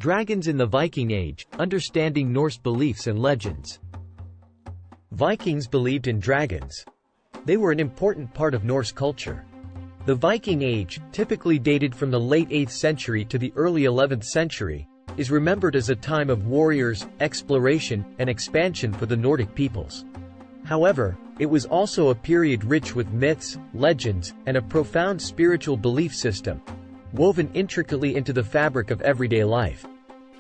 Dragons in the Viking Age, understanding Norse beliefs and legends. Vikings believed in dragons. They were an important part of Norse culture. The Viking Age, typically dated from the late 8th century to the early 11th century, is remembered as a time of warriors, exploration, and expansion for the Nordic peoples. However, it was also a period rich with myths, legends, and a profound spiritual belief system, woven intricately into the fabric of everyday life.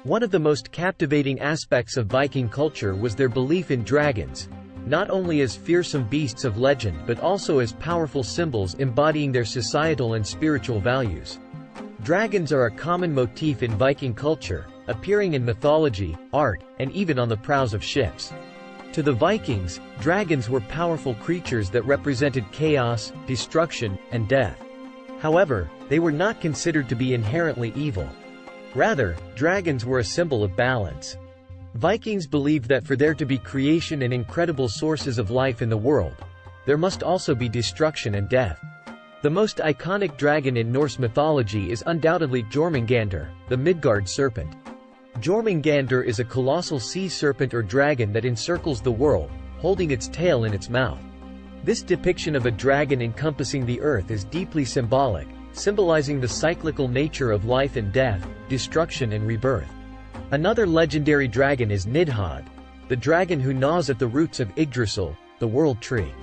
One of the most captivating aspects of Viking culture was their belief in dragons, not only as fearsome beasts of legend but also as powerful symbols embodying their societal and spiritual values. Dragons are a common motif in Viking culture, appearing in mythology, art, and even on the prows of ships. To the Vikings, dragons were powerful creatures that represented chaos, destruction, and death. However, they were not considered to be inherently evil. Rather, dragons were a symbol of balance. Vikings believed that for there to be creation and incredible sources of life in the world, there must also be destruction and death. The most iconic dragon in Norse mythology is undoubtedly Jormungandr, the Midgard Serpent. Jormungandr is a colossal sea serpent or dragon that encircles the world, holding its tail in its mouth. This depiction of a dragon encompassing the earth is deeply symbolic, symbolizing the cyclical nature of life and death, destruction and rebirth. Another legendary dragon is Nidhogg, the dragon who gnaws at the roots of Yggdrasil, the world tree.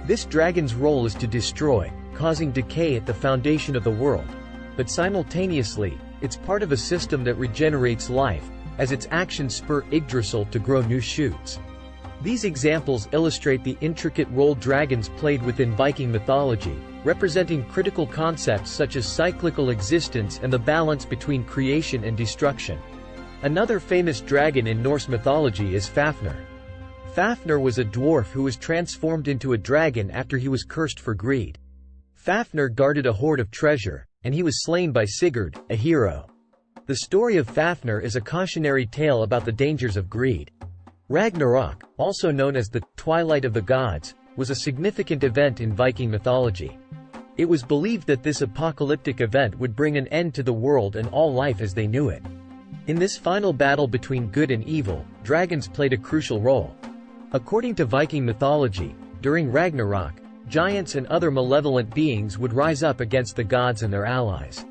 This dragon's role is to destroy, causing decay at the foundation of the world, but simultaneously, it's part of a system that regenerates life, as its actions spur Yggdrasil to grow new shoots. These examples illustrate the intricate role dragons played within Viking mythology, representing critical concepts such as cyclical existence and the balance between creation and destruction. Another famous dragon in Norse mythology is Fafnir. Fafnir was a dwarf who was transformed into a dragon after he was cursed for greed. Fafnir guarded a hoard of treasure, and he was slain by Sigurd, a hero. The story of Fafnir is a cautionary tale about the dangers of greed. Ragnarok, also known as the Twilight of the Gods, was a significant event in Viking mythology. It was believed that this apocalyptic event would bring an end to the world and all life as they knew it. In this final battle between good and evil, dragons played a crucial role. According to Viking mythology, during Ragnarok, giants and other malevolent beings would rise up against the gods and their allies.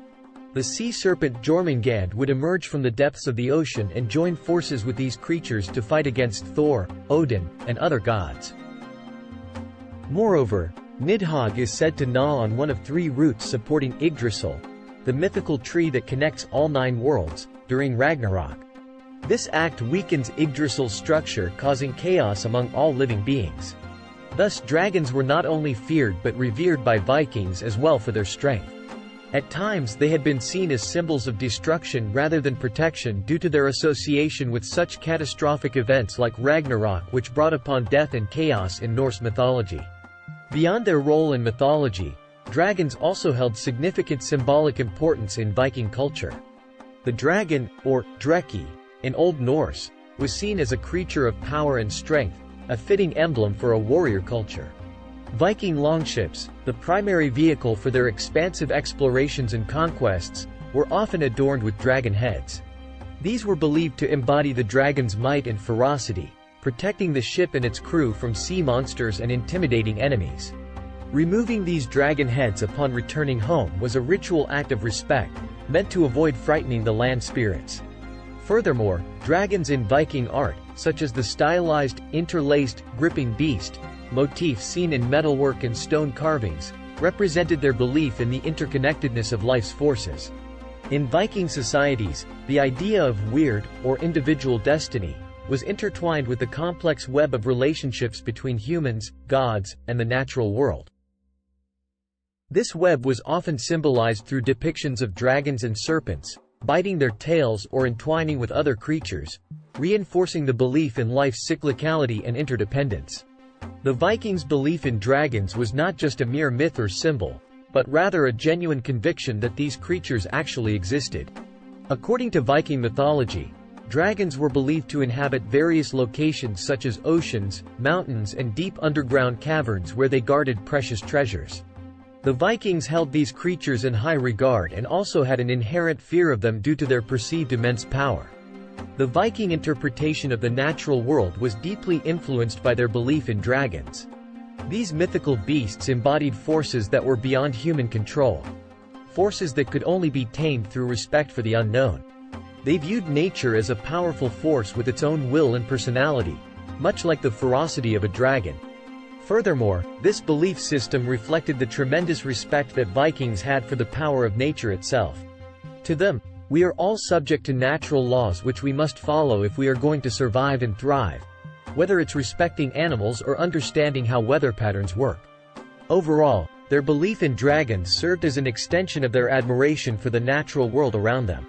The sea serpent Jormungandr would emerge from the depths of the ocean and join forces with these creatures to fight against Thor, Odin, and other gods. Moreover, Nidhogg is said to gnaw on one of 3 roots supporting Yggdrasil, the mythical tree that connects all 9 worlds, during Ragnarok. This act weakens Yggdrasil's structure, causing chaos among all living beings. Thus, dragons were not only feared but revered by Vikings as well for their strength. At times they had been seen as symbols of destruction rather than protection due to their association with such catastrophic events like Ragnarok, which brought upon death and chaos in Norse mythology. Beyond their role in mythology, dragons also held significant symbolic importance in Viking culture. The dragon, or Dreki, in Old Norse, was seen as a creature of power and strength, a fitting emblem for a warrior culture. Viking longships, the primary vehicle for their expansive explorations and conquests, were often adorned with dragon heads. These were believed to embody the dragon's might and ferocity, protecting the ship and its crew from sea monsters and intimidating enemies. Removing these dragon heads upon returning home was a ritual act of respect, meant to avoid frightening the land spirits. Furthermore, dragons in Viking art, such as the stylized, interlaced, gripping beast, motif seen in metalwork and stone carvings, represented their belief in the interconnectedness of life's forces. In Viking societies, the idea of weird, or individual destiny, was intertwined with the complex web of relationships between humans, gods, and the natural world. This web was often symbolized through depictions of dragons and serpents, biting their tails or entwining with other creatures, reinforcing the belief in life's cyclicality and interdependence. The Vikings' belief in dragons was not just a mere myth or symbol, but rather a genuine conviction that these creatures actually existed. According to Viking mythology, dragons were believed to inhabit various locations such as oceans, mountains, and deep underground caverns where they guarded precious treasures. The Vikings held these creatures in high regard and also had an inherent fear of them due to their perceived immense power. The Viking interpretation of the natural world was deeply influenced by their belief in dragons. These mythical beasts embodied forces that were beyond human control. Forces that could only be tamed through respect for the unknown. They viewed nature as a powerful force with its own will and personality, much like the ferocity of a dragon. Furthermore, this belief system reflected the tremendous respect that Vikings had for the power of nature itself. To them, we are all subject to natural laws which we must follow if we are going to survive and thrive, whether it's respecting animals or understanding how weather patterns work. Overall, their belief in dragons served as an extension of their admiration for the natural world around them.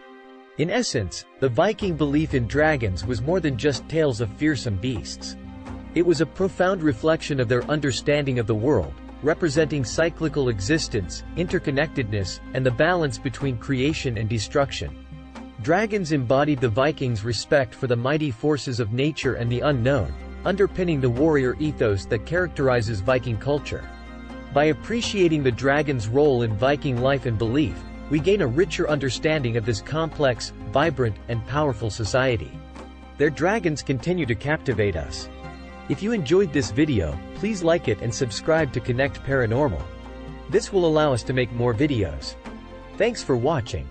In essence, the Viking belief in dragons was more than just tales of fearsome beasts. It was a profound reflection of their understanding of the world, representing cyclical existence, interconnectedness, and the balance between creation and destruction. Dragons embodied the Vikings' respect for the mighty forces of nature and the unknown, underpinning the warrior ethos that characterizes Viking culture. By appreciating the dragon's role in Viking life and belief, we gain a richer understanding of this complex, vibrant, and powerful society. Their dragons continue to captivate us. If you enjoyed this video, please like it and subscribe to Connect Paranormal. This will allow us to make more videos. Thanks for watching.